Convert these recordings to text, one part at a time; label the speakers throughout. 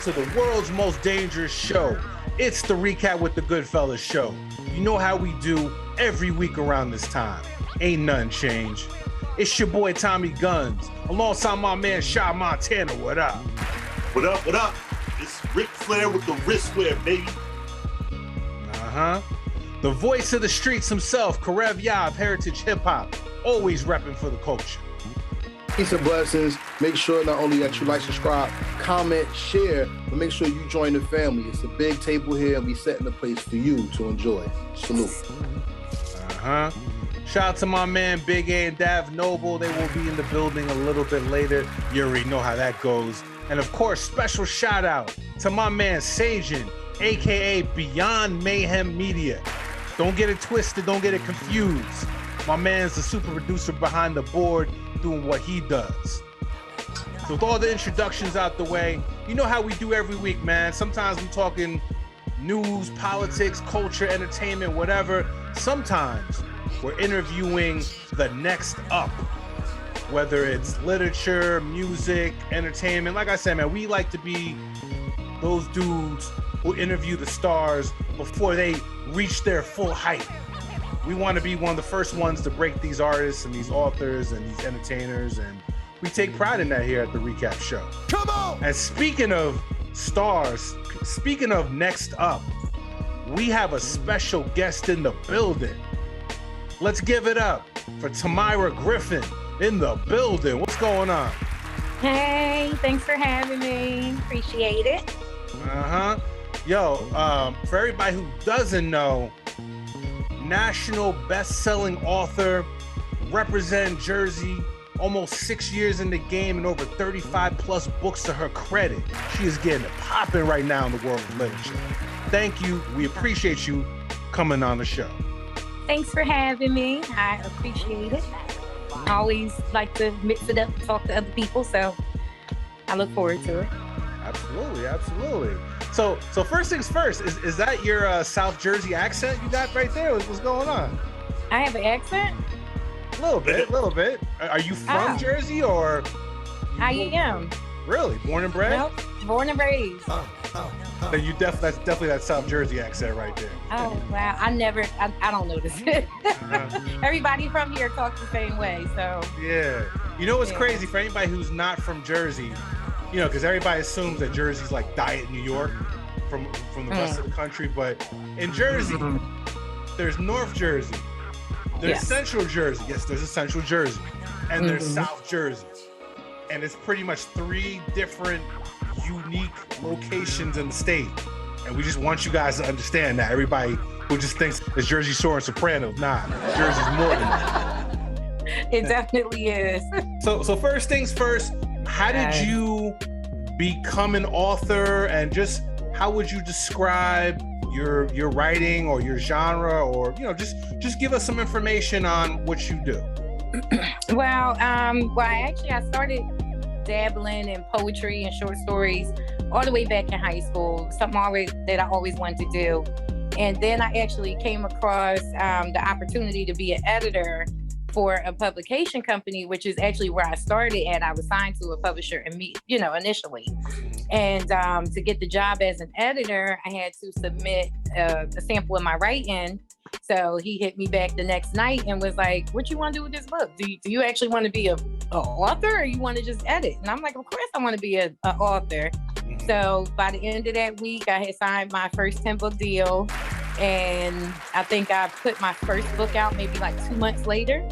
Speaker 1: to the world's most dangerous show. It's the Recap with the GoodFellaz Show. You know how we do every week around this time. Ain't nothing changed. It's your boy Tommy Gunz, alongside my man Shah Montana. What up?
Speaker 2: What up, what up? It's Ric Flair with the wristwear, baby.
Speaker 1: The voice of the streets himself, Karev of Heritage Hip Hop, always repping for the culture.
Speaker 3: Peace and blessings. Make sure not only that you like, subscribe, comment, share, but make sure you join the family. It's a big table here, and we setting the place for you to enjoy. Salute.
Speaker 1: Shout out to my man Big A and Dav Noble. They will be in the building a little bit later. You already know how that goes. And of course, special shout out to my man Sajin, aka Beyond Mayhem Media. Don't get it twisted, don't get it confused. My man's the super producer behind the board doing what he does. So with all the introductions out the way, you know how we do every week, man. Sometimes we talking news, politics, culture, entertainment, whatever. Sometimes we're interviewing the next up, whether it's literature, music, entertainment. Like I said, man, we like to be those dudes who interview the stars before they reach their full height. We want to be one of the first ones to break these artists and these authors and these entertainers, and we take pride in that here at the Recap Show.
Speaker 2: Come on!
Speaker 1: And speaking of stars, speaking of next up, we have a special guest in the building. Let's give it up for Tamyra Griffin in the building. What's going on?
Speaker 4: Hey, thanks for having me. Appreciate it.
Speaker 1: Yo, for everybody who doesn't know, national best-selling author, represent Jersey, almost 6 years in the game and over 35 plus books to her credit. She is getting it popping right now in the world of literature. Thank you. We appreciate you coming on the show.
Speaker 4: Thanks for having me. I appreciate it. I always like to mix it up and talk to other people, so I look forward to it.
Speaker 1: Absolutely, absolutely. So first things first, is that your South Jersey accent you got right there? What's going on?
Speaker 4: I have an accent?
Speaker 1: A little bit. Are you from Jersey or?
Speaker 4: I am.
Speaker 1: Really? Born and bred?
Speaker 4: Nope, born and raised.
Speaker 1: Then that's definitely that South Jersey accent right there.
Speaker 4: Oh, wow. I don't notice it. Everybody from here talks the same way, so.
Speaker 1: Yeah. You know what's crazy for anybody who's not from Jersey? You know, because everybody assumes that Jersey's like diet New York from the rest of the country, but in Jersey, there's North Jersey, there's Central Jersey. Yes, there's a Central Jersey, and there's South Jersey, and it's pretty much three different unique locations in the state. And we just want you guys to understand that. Everybody who just thinks it's Jersey Shore and Sopranos, nah, Jersey's more than that.
Speaker 4: It definitely is.
Speaker 1: So first things first. How did you become an author, and just how would you describe your writing or your genre, or just give us some information on what you do?
Speaker 4: Well, I started dabbling in poetry and short stories all the way back in high school. Something that I always wanted to do, and then I actually came across the opportunity to be an editor for a publication company, which is actually where I started at. I was signed to a publisher initially. And to get the job as an editor, I had to submit a sample of my writing. So he hit me back the next night and was like, what you want to do with this book? Do you actually want to be an author, or you want to just edit? And I'm like, of course I want to be an author. So by the end of that week, I had signed my first 10-book deal. And I think I put my first book out maybe like 2 months later.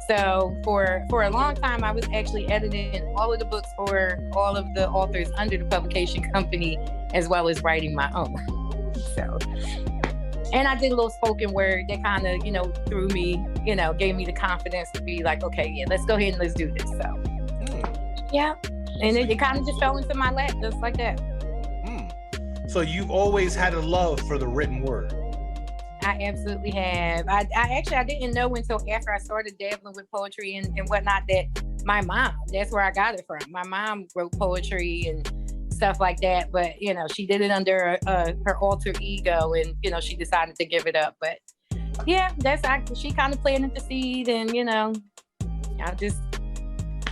Speaker 4: So for a long time, I was actually editing all of the books for all of the authors under the publication company, as well as writing my own. So, and I did a little spoken word that kind of, threw me, gave me the confidence to be like, okay, yeah, let's go ahead and let's do this. So, yeah. And it kind of just fell into my lap just like that.
Speaker 1: So you've always had a love for the written word.
Speaker 4: I absolutely have. I didn't know until after I started dabbling with poetry and whatnot that my mom, that's where I got it from. My mom wrote poetry and stuff like that, but she did it under her alter ego, and she decided to give it up. But yeah, she kind of planted the seed, and I just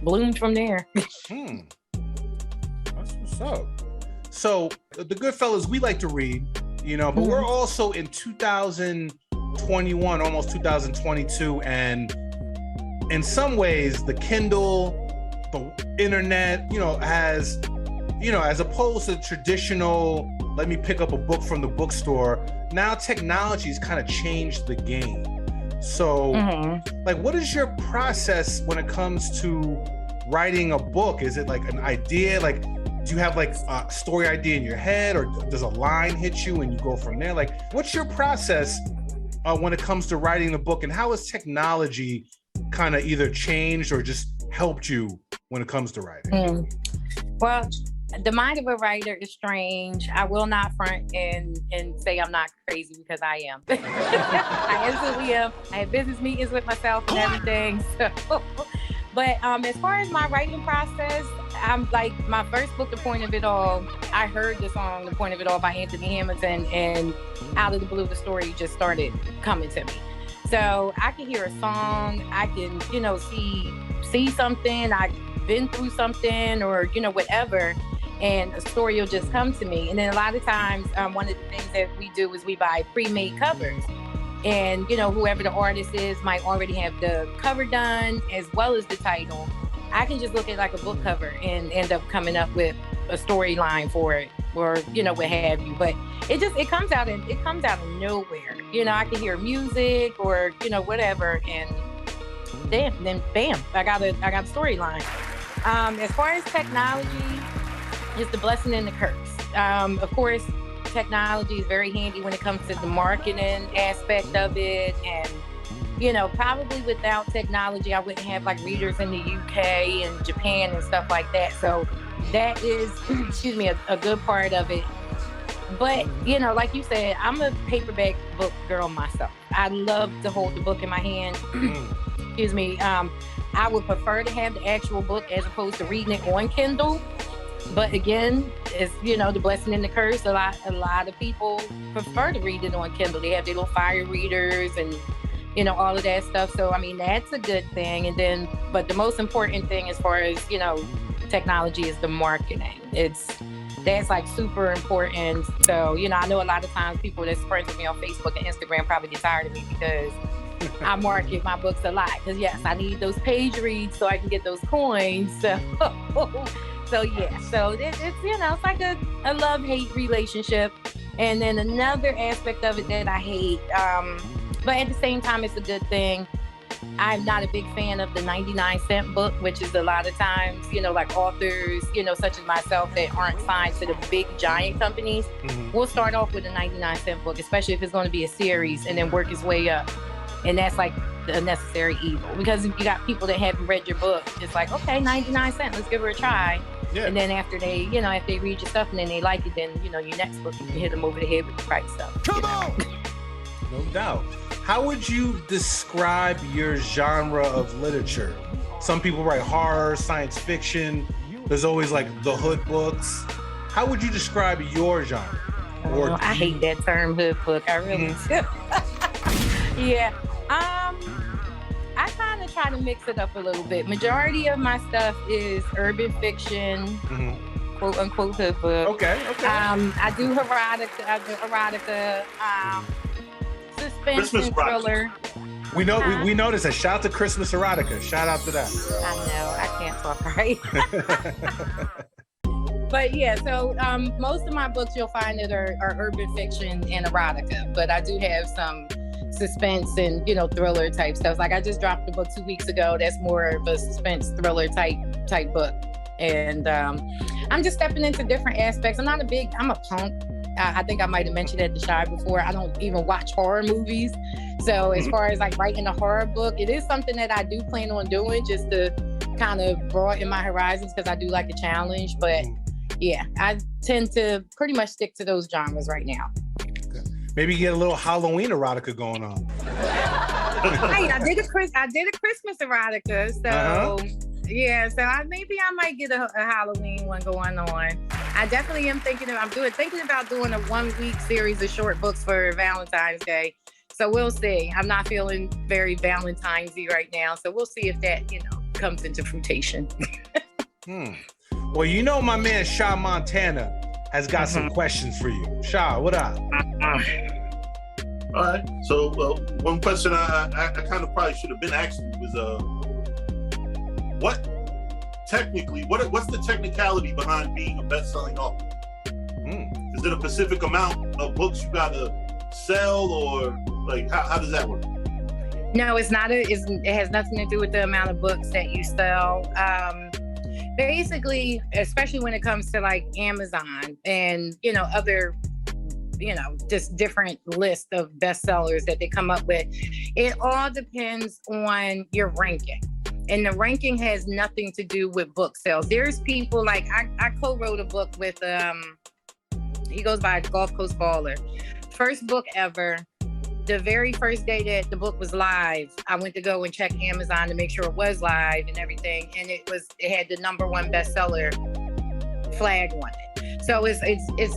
Speaker 4: bloomed from there.
Speaker 1: That's what's up. So the GoodFellaz, we like to read, you know, but we're also in 2021, almost 2022, and in some ways, the Kindle, the internet, you know, has, you know, as opposed to traditional, let me pick up a book from the bookstore, now technology's kind of changed the game. So, like, what is your process when it comes to writing a book? Is it like an idea? Like, do you have like a story idea in your head, or does a line hit you and you go from there? Like, what's your process when it comes to writing the book, and how has technology kind of either changed or just helped you when it comes to writing?
Speaker 4: Well, the mind of a writer is strange. I will not front and say I'm not crazy, because I am. I absolutely am. I have business meetings with myself and everything. So, but as far as my writing process, I'm like, my first book, The Point of It All, I heard the song The Point of It All by Anthony Hamilton, and out of the blue, the story just started coming to me. So I can hear a song, I can, you know, see something, I've been through something, or, you know, whatever, and a story will just come to me. And then a lot of times, one of the things that we do is we buy pre-made covers. And, you know, whoever the artist is might already have the cover done as well as the title. I can just look at like a book cover and end up coming up with a storyline for it, or, you know, what have you. But it comes out of nowhere. You know, I can hear music or, you know, whatever, and then bam, I got a storyline. As far as technology, it's the blessing and the curse. Of course, technology is very handy when it comes to the marketing aspect of it, and, you know, probably without technology, I wouldn't have like readers in the UK and Japan and stuff like that. So that is, excuse me, a good part of it. But, you know, like you said, I'm a paperback book girl myself. I love to hold the book in my hand. Excuse me. I would prefer to have the actual book as opposed to reading it on Kindle. But again, it's, you know, the blessing and the curse. A lot of people prefer to read it on Kindle. They have their little fire readers and, you know, all of that stuff. So, I mean, that's a good thing. And then, but the most important thing as far as, you know, technology is the marketing. That's like super important. So, you know, I know a lot of times people that's friends with me on Facebook and Instagram probably get tired of me because I market my books a lot. Because yes, I need those page reads so I can get those coins. So yeah, so it's, you know, it's like a love-hate relationship. And then another aspect of it that I hate, but at the same time, it's a good thing. I'm not a big fan of the 99-cent book, which is a lot of times, you know, like authors, you know, such as myself that aren't signed to the big giant companies. We'll start off with a 99-cent book, especially if it's going to be a series, and then work its way up. And that's like a necessary evil, because if you got people that haven't read your book, it's like, okay, 99 cents, let's give her a try. Yeah. And then after they, you know, if they read your stuff and then they like it, then, you know, your next book, you can hit them over the head with the price stuff.
Speaker 1: Come on! No doubt. How would you describe your genre of literature? Some people write horror, science fiction. There's always like the hood books. How would you describe your genre?
Speaker 4: Oh, I hate that term, hood book. I really do. Yeah. I kind of try to mix it up a little bit. Majority of my stuff is urban fiction, quote unquote hood book. Okay. I do erotica, suspense
Speaker 2: Christmas
Speaker 4: and thriller.
Speaker 1: We know we noticed that. Shout out to Christmas erotica. Shout out to that.
Speaker 4: I know, I can't talk right. But yeah, so most of my books you'll find that are urban fiction and erotica, but I do have some suspense and, you know, thriller type stuff. Like I just dropped a book 2 weeks ago that's more of a suspense thriller type book, and I'm just stepping into different aspects. I'm a punk. I think I might have mentioned at the Shy before. I don't even watch horror movies. So as far as like writing a horror book, it is something that I do plan on doing just to kind of broaden my horizons, because I do like a challenge. But yeah, I tend to pretty much stick to those genres right now.
Speaker 1: Maybe get a little Halloween erotica going on.
Speaker 4: Hey, I did a Christmas erotica, so yeah. So I might get a Halloween one going on. I definitely am thinking about doing a 1 week series of short books for Valentine's Day. So we'll see. I'm not feeling very Valentine's-y right now, so we'll see if that, you know, comes into fruition.
Speaker 1: Well, you know, my man Shah Montana has got some questions for you. Shah, what up?
Speaker 2: All right. So one question I kind of probably should have been asking was what's the technicality behind being a best-selling author? Is it a specific amount of books you gotta sell, or like how does that work?
Speaker 4: No, it's not. It has nothing to do with the amount of books that you sell. Basically, especially when it comes to like Amazon and other, just different list of bestsellers that they come up with. It all depends on your ranking. And the ranking has nothing to do with book sales. There's people like, I co-wrote a book with, he goes by Gulf Coast Baller. First book ever. The very first day that the book was live, I went to go and check Amazon to make sure it was live and everything. And it had the #1 bestseller flag on it. So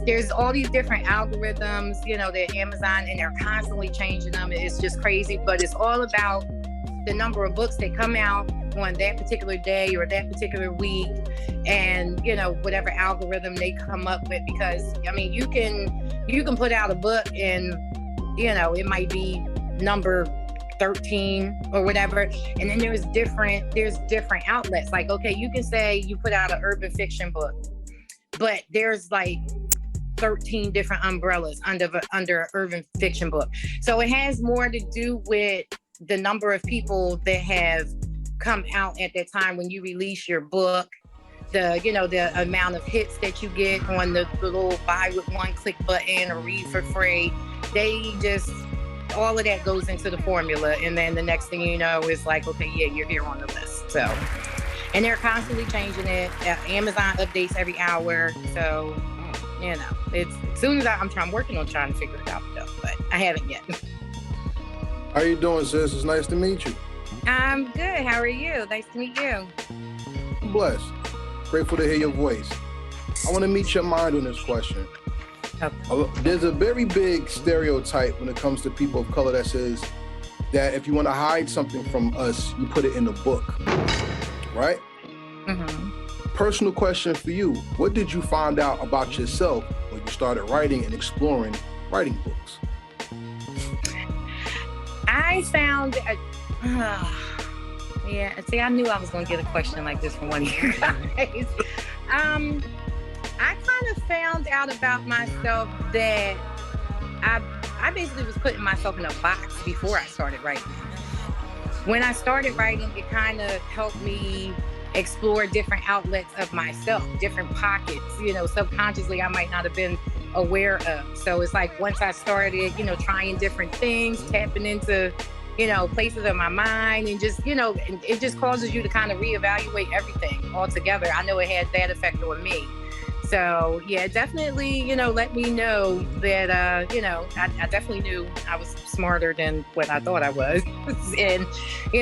Speaker 4: there's all these different algorithms, that Amazon, and they're constantly changing them. It's just crazy, but it's all about the number of books that come out on that particular day or that particular week, and whatever algorithm they come up with. Because you can put out a book and it might be number 13 or whatever, and then there's different outlets. Like, okay, you can say you put out an urban fiction book, but there's like 13 different umbrellas under an urban fiction book. So it has more to do with the number of people that have come out at that time when you release your book, the amount of hits that you get on the little buy with one click button or read for free. All of that goes into the formula. And then the next thing you know is like, okay, yeah, you're here on the list. So, and they're constantly changing it. Amazon updates every hour. So, it's as soon as I'm working on trying to figure it out though, but I haven't yet.
Speaker 3: How you doing, sis? It's nice to meet you.
Speaker 4: I'm good. How are you? Nice to meet you.
Speaker 3: I'm blessed. Grateful to hear your voice. I want to meet your mind on this question. Okay. There's a very big stereotype when it comes to people of color that says that if you want to hide something from us, you put it in a book, right? Personal question for you. What did you find out about yourself when you started writing and exploring writing books?
Speaker 4: I found... see, I knew I was going to get a question like this from one of you guys. I kind of found out about myself that I basically was putting myself in a box before I started writing. When I started writing, it kind of helped me explore different outlets of myself, different pockets, subconsciously I might not have been aware of. So it's like once I started, trying different things, tapping into places of my mind, and just, it just causes you to kind of reevaluate everything altogether. I know it had that effect on me. So yeah, definitely, let me know that, I definitely knew I was smarter than what I thought I was. And,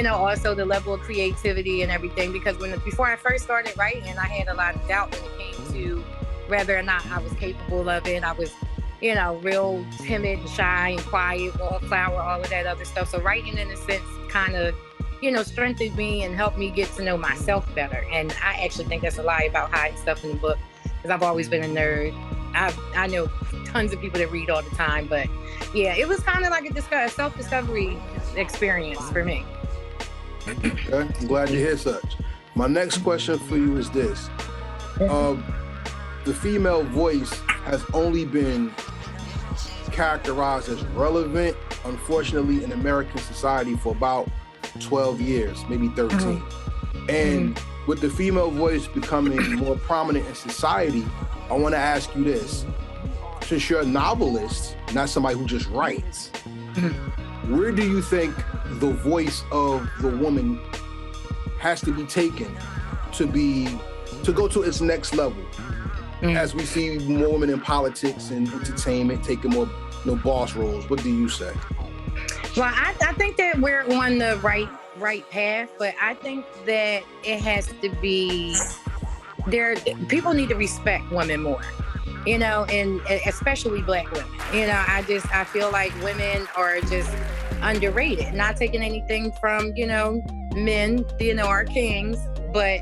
Speaker 4: also the level of creativity and everything, because before I first started writing, I had a lot of doubt when it came to whether or not I was capable of it. I was, real timid and shy and quiet, wallflower, all of that other stuff. So writing, in a sense, kind of, strengthened me and helped me get to know myself better. And I actually think that's a lie about hiding stuff in the book, because I've always been a nerd. I know tons of people that read all the time, but yeah, it was kind of like a self-discovery experience for me.
Speaker 3: Okay, I'm glad you hear such. My next question for you is this. The female voice has only been characterized as relevant, unfortunately, in American society for about 12 years, maybe 13. And with the female voice becoming more prominent in society, I want to ask you this. Since you're a novelist, not somebody who just writes, where do you think the voice of the woman has to be taken to go to its next level? As we see more women in politics and entertainment taking more boss roles, what do you say?
Speaker 4: Well, I think that we're on the right path, but I think that it has to be there. People need to respect women more, and especially Black women. I feel like women are just underrated. Not taking anything from men, our kings, but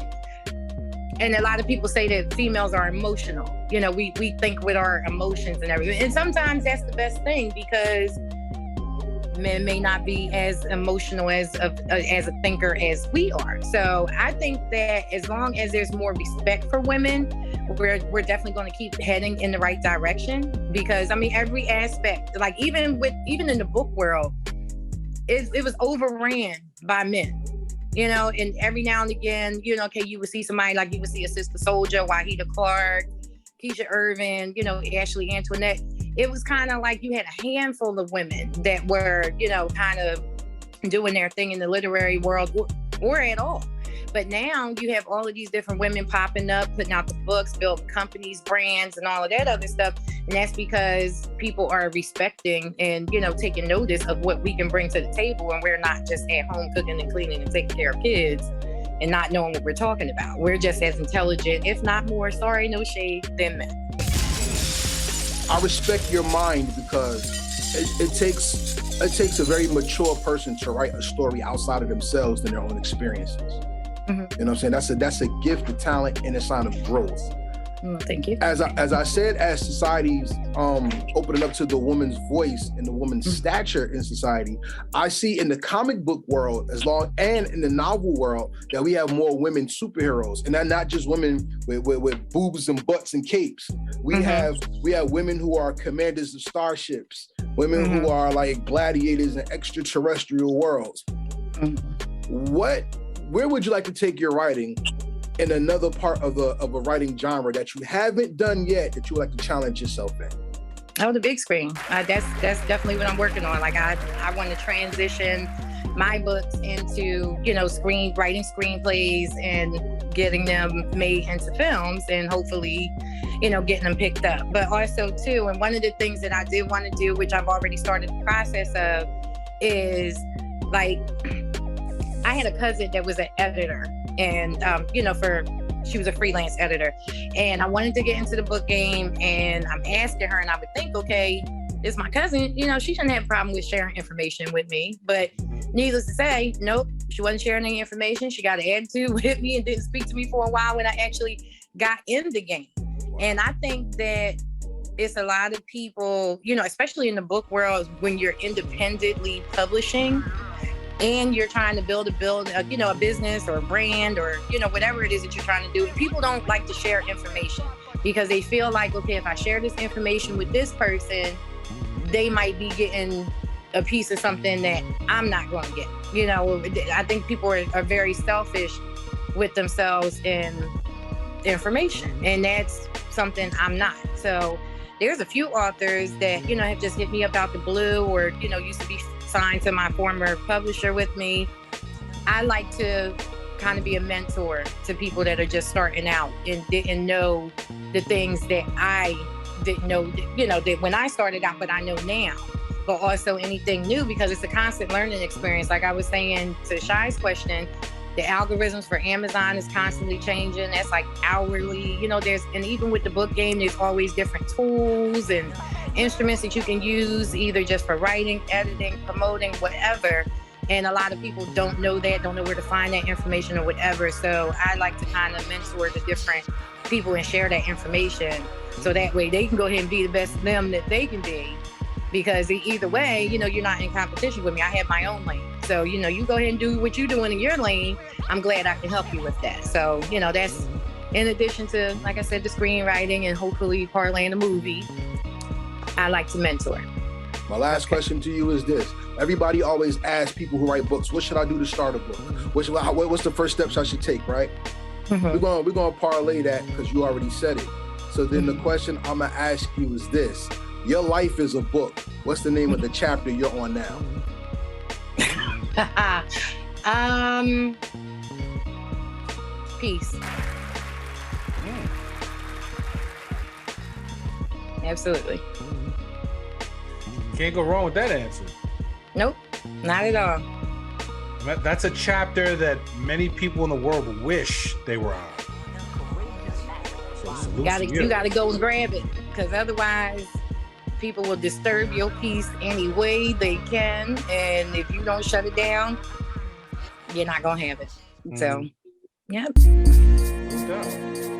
Speaker 4: And a lot of people say that females are emotional. You know, we think with our emotions and everything. And sometimes that's the best thing, because men may not be as emotional as a thinker as we are. So I think that as long as there's more respect for women, we're definitely going to keep heading in the right direction. Because I mean, every aspect, like even in the book world, it was overran by men. You know, and every now and again, you know, okay, you would see somebody like you would see a Sister Soldier, Wahida Clark, Keisha Irvin, you know, Ashley Antoinette. It was kind of like you had a handful of women that were, you know, kind of doing their thing in the literary world or at all. But now you have all of these different women popping up, putting out the books, building companies, brands, and all of that other stuff. And that's because people are respecting and, you know, taking notice of what we can bring to the table. And we're not just at home cooking and cleaning and taking care of kids and not knowing what we're talking about. We're just as intelligent, if not more, sorry, no shade, than men.
Speaker 3: I respect your mind, because it takes a very mature person to write a story outside of themselves than their own experiences. Mm-hmm. You know what I'm saying? That's a gift, a talent, and a sign of growth.
Speaker 4: Thank you.
Speaker 3: As I said, as society's opening up to the woman's voice and the woman's stature in society, I see in the comic book world and in the novel world that we have more women superheroes, and not just women with boobs and butts and capes. We have women who are commanders of starships, women who are like gladiators in extraterrestrial worlds. Where would you like to take your writing in another part of a writing genre that you haven't done yet that you would like to challenge yourself in?
Speaker 4: Oh, the big screen. That's definitely what I'm working on. Like I want to transition my books into, you know, writing screenplays and getting them made into films, and hopefully, you know, getting them picked up. But also too, and one of the things that I did want to do, which I've already started the process of, is like, I had a cousin that was an editor, and you know, she was a freelance editor, and I wanted to get into the book game, and I'm asking her, and I would think, okay, it's my cousin, you know, she shouldn't have a problem with sharing information with me. But needless to say, nope, she wasn't sharing any information. She got an attitude with me and didn't speak to me for a while when I actually got in the game. And I think that it's a lot of people, you know, especially in the book world, when you're independently publishing and you're trying to build a business or a brand or, you know, whatever it is that you're trying to do. And people don't like to share information because they feel like, okay, if I share this information with this person, they might be getting a piece of something that I'm not going to get. You know, I think people are very selfish with themselves in information, and that's something I'm not. So there's a few authors that, you know, have just hit me up out the blue, or, you know, used to be signed to my former publisher with me. I like to kind of be a mentor to people that are just starting out and didn't know the things that I didn't know, you know, that when I started out, but I know now. But also anything new, because it's a constant learning experience. Like I was saying to Shai's question, the algorithms for Amazon is constantly changing. That's like hourly, you know, and even with the book game, there's always different tools and instruments that you can use, either just for writing, editing, promoting, whatever. And a lot of people don't know where to find that information or whatever. So I like to kind of mentor the different people and share that information, so that way they can go ahead and be the best of them that they can be. Because either way, you know, you're not in competition with me. I have my own lane. So, you know, you go ahead and do what you're doing in your lane. I'm glad I can help you with that. So, you know, that's in addition to, like I said, the screenwriting and hopefully parlaying a movie. I like to mentor.
Speaker 3: My last question to you is this. Everybody always asks people who write books, what should I do to start a book? What's the first steps I should take, right? We're gonna parlay that because you already said it. So then the question I'm gonna ask you is this. Your life is a book. What's the name of the chapter you're on now?
Speaker 4: Peace. Absolutely.
Speaker 1: Can't go wrong with that answer.
Speaker 4: Nope, not at all.
Speaker 1: That's a chapter that many people in the world wish they were on. So
Speaker 4: you gotta go and grab it, because otherwise people will disturb your peace any way they can, and if you don't shut it down, you're not gonna have it. So, yep.
Speaker 1: doubt.